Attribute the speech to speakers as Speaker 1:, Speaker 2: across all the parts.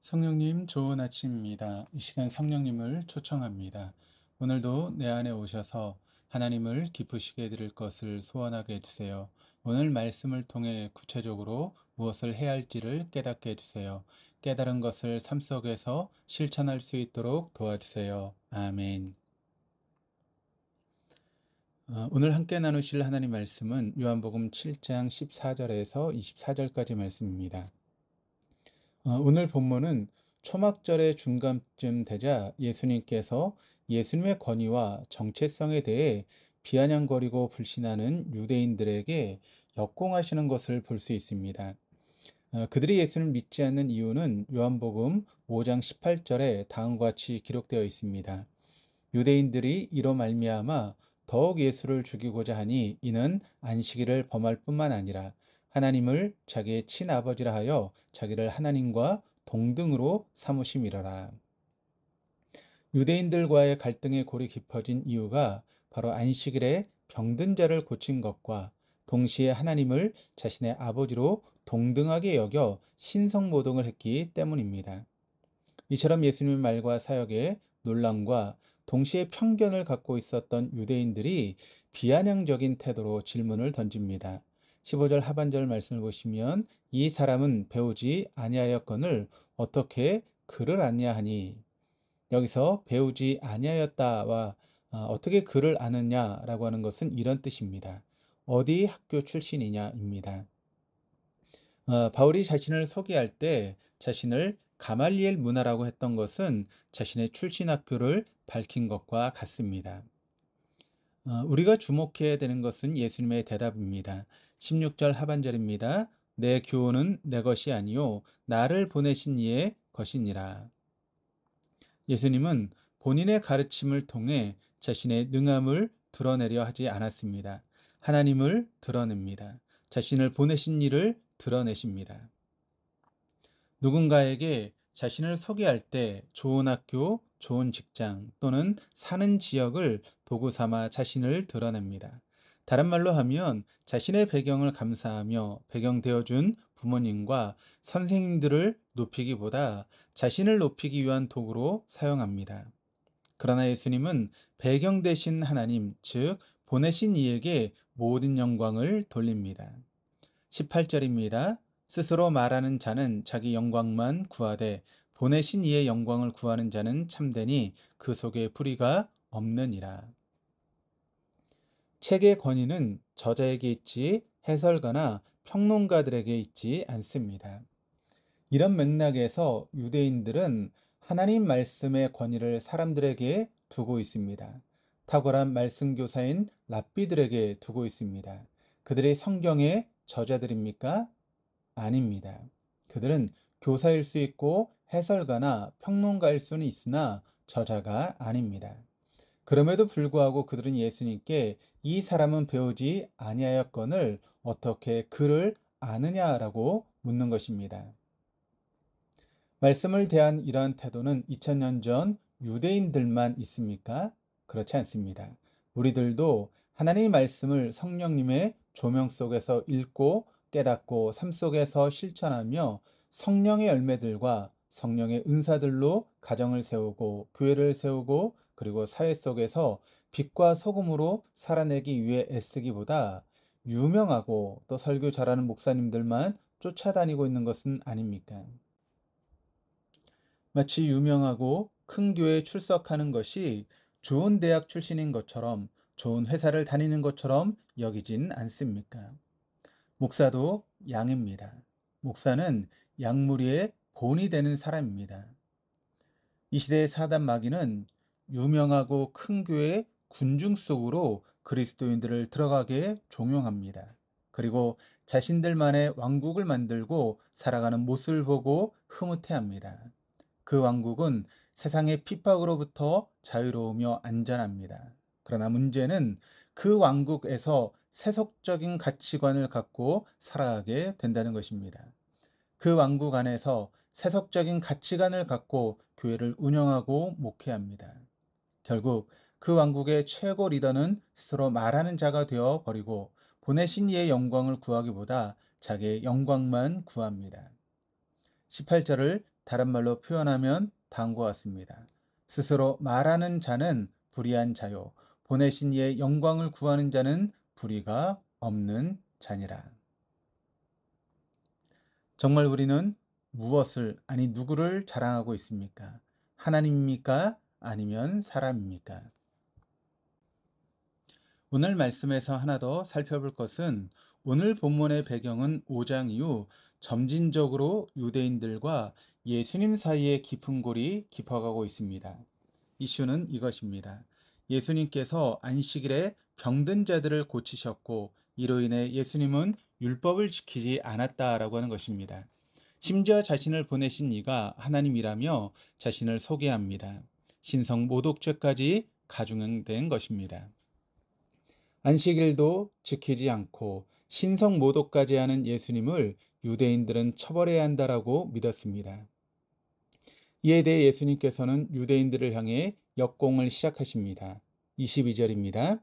Speaker 1: 성령님, 좋은 아침입니다. 이 시간 성령님을 초청합니다. 오늘도 내 안에 오셔서 하나님을 기쁘시게 해드릴 것을 소원하게 해주세요. 오늘 말씀을 통해 구체적으로 무엇을 해야 할지를 깨닫게 해주세요. 깨달은 것을 삶 속에서 실천할 수 있도록 도와주세요. 아멘. 오늘 함께 나누실 하나님 말씀은 요한복음 7장 14절에서 24절까지 말씀입니다. 오늘 본문은 초막절의 중간쯤 되자 예수님께서 예수님의 권위와 정체성에 대해 비아냥거리고 불신하는 유대인들에게 역공하시는 것을 볼 수 있습니다. 그들이 예수를 믿지 않는 이유는 요한복음 5장 18절에 다음과 같이 기록되어 있습니다. 유대인들이 이로 말미암아 더욱 예수를 죽이고자 하니 이는 안식일을 범할 뿐만 아니라 하나님을 자기의 친아버지라 하여 자기를 하나님과 동등으로 삼으심이로라. 유대인들과의 갈등의 골이 깊어진 이유가 바로 안식일에 병든 자를 고친 것과 동시에 하나님을 자신의 아버지로 동등하게 여겨 신성모독을 했기 때문입니다. 이처럼 예수님의 말과 사역에 논란과 동시에 편견을 갖고 있었던 유대인들이 비아냥적인 태도로 질문을 던집니다. 15절 하반절 말씀을 보시면 이 사람은 배우지 아니하였거늘 어떻게 그를 아냐하니, 여기서 배우지 아니하였다와 어떻게 그를 아느냐라고 하는 것은 이런 뜻입니다. 어디 학교 출신이냐입니다. 바울이 자신을 소개할 때 자신을 가말리엘 문화라고 했던 것은 자신의 출신 학교를 밝힌 것과 같습니다. 우리가 주목해야 되는 것은 예수님의 대답입니다. 16절 하반절입니다. 내 교훈은 내 것이 아니요 나를 보내신 이의 것이니라. 예수님은 본인의 가르침을 통해 자신의 능함을 드러내려 하지 않았습니다. 하나님을 드러냅니다. 자신을 보내신 이를 드러내십니다. 누군가에게 자신을 소개할 때 좋은 학교, 좋은 직장 또는 사는 지역을 도구 삼아 자신을 드러냅니다. 다른 말로 하면 자신의 배경을 감사하며 배경 되어준 부모님과 선생님들을 높이기보다 자신을 높이기 위한 도구로 사용합니다. 그러나 예수님은 배경 되신 하나님, 즉 보내신 이에게 모든 영광을 돌립니다. 18절입니다. 스스로 말하는 자는 자기 영광만 구하되 보내신 이의 영광을 구하는 자는 참되니 그 속에 불의가 없느니라. 책의 권위는 저자에게 있지 해설가나 평론가들에게 있지 않습니다. 이런 맥락에서 유대인들은 하나님 말씀의 권위를 사람들에게 두고 있습니다. 탁월한 말씀 교사인 랍비들에게 두고 있습니다. 그들이 성경의 저자들입니까? 아닙니다. 그들은 교사일 수 있고 해설가나 평론가일 수는 있으나 저자가 아닙니다. 그럼에도 불구하고 그들은 예수님께 이 사람은 배우지 아니하였거늘 어떻게 그를 아느냐라고 묻는 것입니다. 말씀을 대한 이러한 태도는 2000년 전 유대인들만 있습니까? 그렇지 않습니다. 우리들도 하나님의 말씀을 성령님의 조명 속에서 읽고 깨닫고 삶 속에서 실천하며 성령의 열매들과 성령의 은사들로 가정을 세우고 교회를 세우고 그리고 사회 속에서 빛과 소금으로 살아내기 위해 애쓰기보다 유명하고 또 설교 잘하는 목사님들만 쫓아다니고 있는 것은 아닙니까? 마치 유명하고 큰 교회에 출석하는 것이 좋은 대학 출신인 것처럼 좋은 회사를 다니는 것처럼 여기진 않습니까? 목사도 양입니다. 목사는 양무리의 본이 되는 사람입니다. 이 시대의 사단 마귀는 유명하고 큰 교회 군중 속으로 그리스도인들을 들어가게 종용합니다. 그리고 자신들만의 왕국을 만들고 살아가는 모습을 보고 흐뭇해합니다. 그 왕국은 세상의 핍박으로부터 자유로우며 안전합니다. 그러나 문제는 그 왕국에서 세속적인 가치관을 갖고 살아가게 된다는 것입니다. 그 왕국 안에서 세속적인 가치관을 갖고 교회를 운영하고 목회합니다. 결국 그 왕국의 최고 리더는 스스로 말하는 자가 되어 버리고 보내신 이의 영광을 구하기보다 자기의 영광만 구합니다. 18절을 다른 말로 표현하면 다음과 같습니다. 스스로 말하는 자는 불의한 자요. 보내신 이의 영광을 구하는 자는 불의가 없는 자니라. 정말 우리는 무엇을, 아니 누구를 자랑하고 있습니까? 하나님입니까? 아니면 사람입니까? 오늘 말씀에서 하나 더 살펴볼 것은 오늘 본문의 배경은 5장 이후 점진적으로 유대인들과 예수님 사이에 깊은 골이 깊어가고 있습니다. 이슈는 이것입니다. 예수님께서 안식일에 병든 자들을 고치셨고 이로 인해 예수님은 율법을 지키지 않았다라고 하는 것입니다. 심지어 자신을 보내신 이가 하나님이라며 자신을 소개합니다. 신성 모독죄까지 가중된 것입니다. 안식일도 지키지 않고 신성 모독까지 하는 예수님을 유대인들은 처벌해야 한다라고 믿었습니다. 이에 대해 예수님께서는 유대인들을 향해 역공을 시작하십니다. 22절입니다.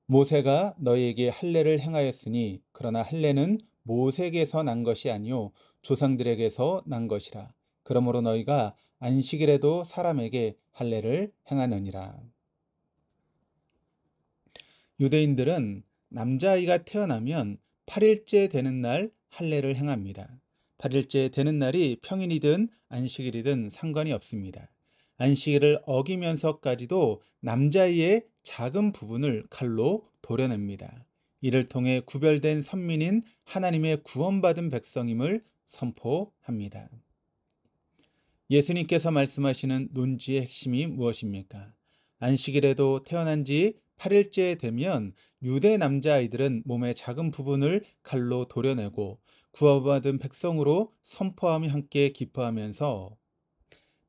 Speaker 1: 모세가 너희에게 할례를 행하였으니 그러나 할례는 모세에게서 난 것이 아니요 조상들에게서 난 것이라. 그러므로 너희가 안식일에도 사람에게 할례를 행하느니라. 유대인들은 남자아이가 태어나면 8일째 되는 날 할례를 행합니다. 8일째 되는 날이 평일이든 안식일이든 상관이 없습니다. 안식일을 어기면서까지도 남자아이의 작은 부분을 칼로 도려냅니다. 이를 통해 구별된 선민인 하나님의 구원받은 백성임을 선포합니다. 예수님께서 말씀하시는 논지의 핵심이 무엇입니까? 안식일에도 태어난 지 8일째 되면 유대 남자아이들은 몸의 작은 부분을 칼로 도려내고 구원받은 백성으로 선포하며 함께 기뻐하면서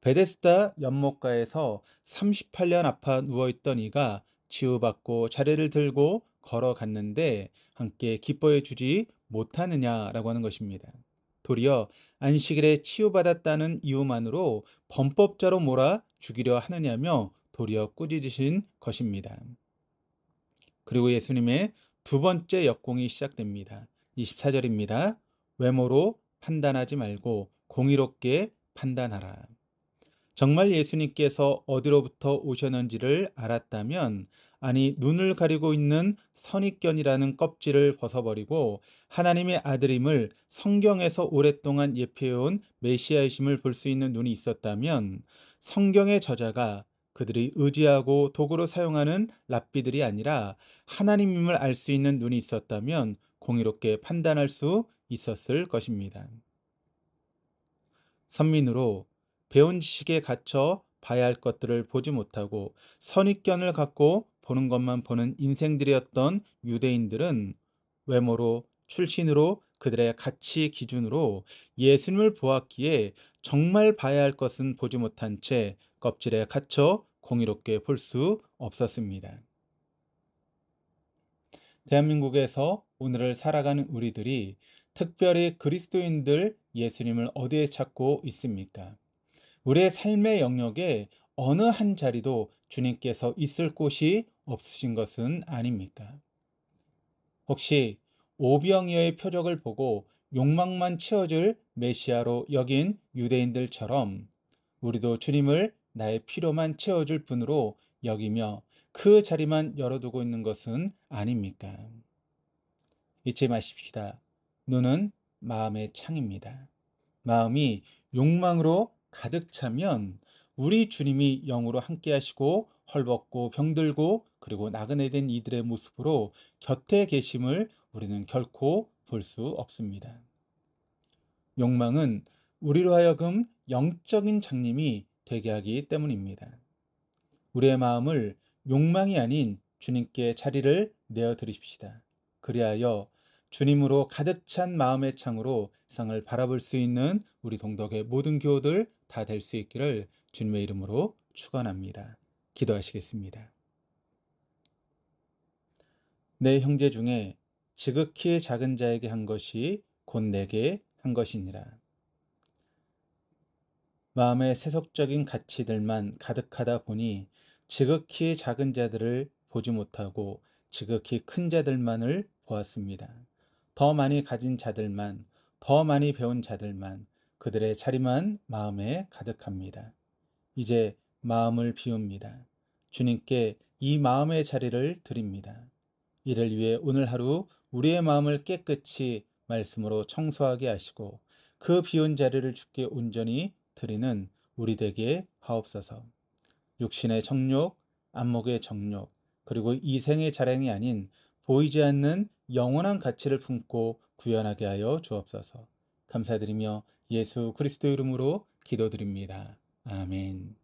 Speaker 1: 베데스다 연못가에서 38년 아파 누워있던 이가 치유받고 자리를 들고 걸어갔는데 함께 기뻐해 주지 못하느냐라고 하는 것입니다. 도리어 안식일에 치유받았다는 이유만으로 범법자로 몰아 죽이려 하느냐며 도리어 꾸짖으신 것입니다. 그리고 예수님의 두 번째 역공이 시작됩니다. 24절입니다. 외모로 판단하지 말고 공의롭게 판단하라. 정말 예수님께서 어디로부터 오셨는지를 알았다면, 아니 눈을 가리고 있는 선입견이라는 껍질을 벗어버리고 하나님의 아들임을 성경에서 오랫동안 예표해온 메시아이심을 볼 수 있는 눈이 있었다면, 성경의 저자가 그들이 의지하고 도구로 사용하는 랍비들이 아니라 하나님임을 알 수 있는 눈이 있었다면 공의롭게 판단할 수 있었을 것입니다. 선민으로 배운 지식에 갇혀 봐야 할 것들을 보지 못하고 선입견을 갖고 보는 것만 보는 인생들이었던 유대인들은 외모로, 출신으로, 그들의 가치 기준으로 예수님을 보았기에 정말 봐야 할 것은 보지 못한 채 껍질에 갇혀 공의롭게 볼 수 없었습니다. 대한민국에서 오늘을 살아가는 우리들이 특별히 그리스도인들 예수님을 어디에 찾고 있습니까? 우리의 삶의 영역에 어느 한 자리도 주님께서 있을 곳이 없으신 것은 아닙니까? 혹시 오병이어의 표적을 보고 욕망만 채워줄 메시아로 여긴 유대인들처럼 우리도 주님을 나의 필요만 채워줄 분으로 여기며 그 자리만 열어두고 있는 것은 아닙니까? 잊지 마십시다. 눈은 마음의 창입니다. 마음이 욕망으로 가득 차면 우리 주님이 영으로 함께 하시고 헐벗고 병들고 그리고 나그네 된 이들의 모습으로 곁에 계심을 우리는 결코 볼 수 없습니다. 욕망은 우리로 하여금 영적인 장님이 되게 하기 때문입니다. 우리의 마음을 욕망이 아닌 주님께 자리를 내어드리십시다. 그리하여 주님으로 가득 찬 마음의 창으로 세상을 바라볼 수 있는 우리 동덕의 모든 교우들 다 될 수 있기를 주님의 이름으로 축원합니다. 기도하시겠습니다. 내 형제 중에 지극히 작은 자에게 한 것이 곧 내게 한 것이니라. 마음의 세속적인 가치들만 가득하다 보니 지극히 작은 자들을 보지 못하고 지극히 큰 자들만을 보았습니다. 더 많이 가진 자들만, 더 많이 배운 자들만, 그들의 차림한 마음에 가득합니다. 이제 마음을 비웁니다. 주님께 이 마음의 자리를 드립니다. 이를 위해 오늘 하루 우리의 마음을 깨끗이 말씀으로 청소하게 하시고 그 비운 자리를 주께 온전히 드리는 우리 되게 하옵소서. 육신의 정욕, 안목의 정욕, 그리고 이생의 자랑이 아닌 보이지 않는 영원한 가치를 품고 구현하게 하여 주옵소서. 감사드리며 예수 그리스도 이름으로 기도드립니다. 아멘.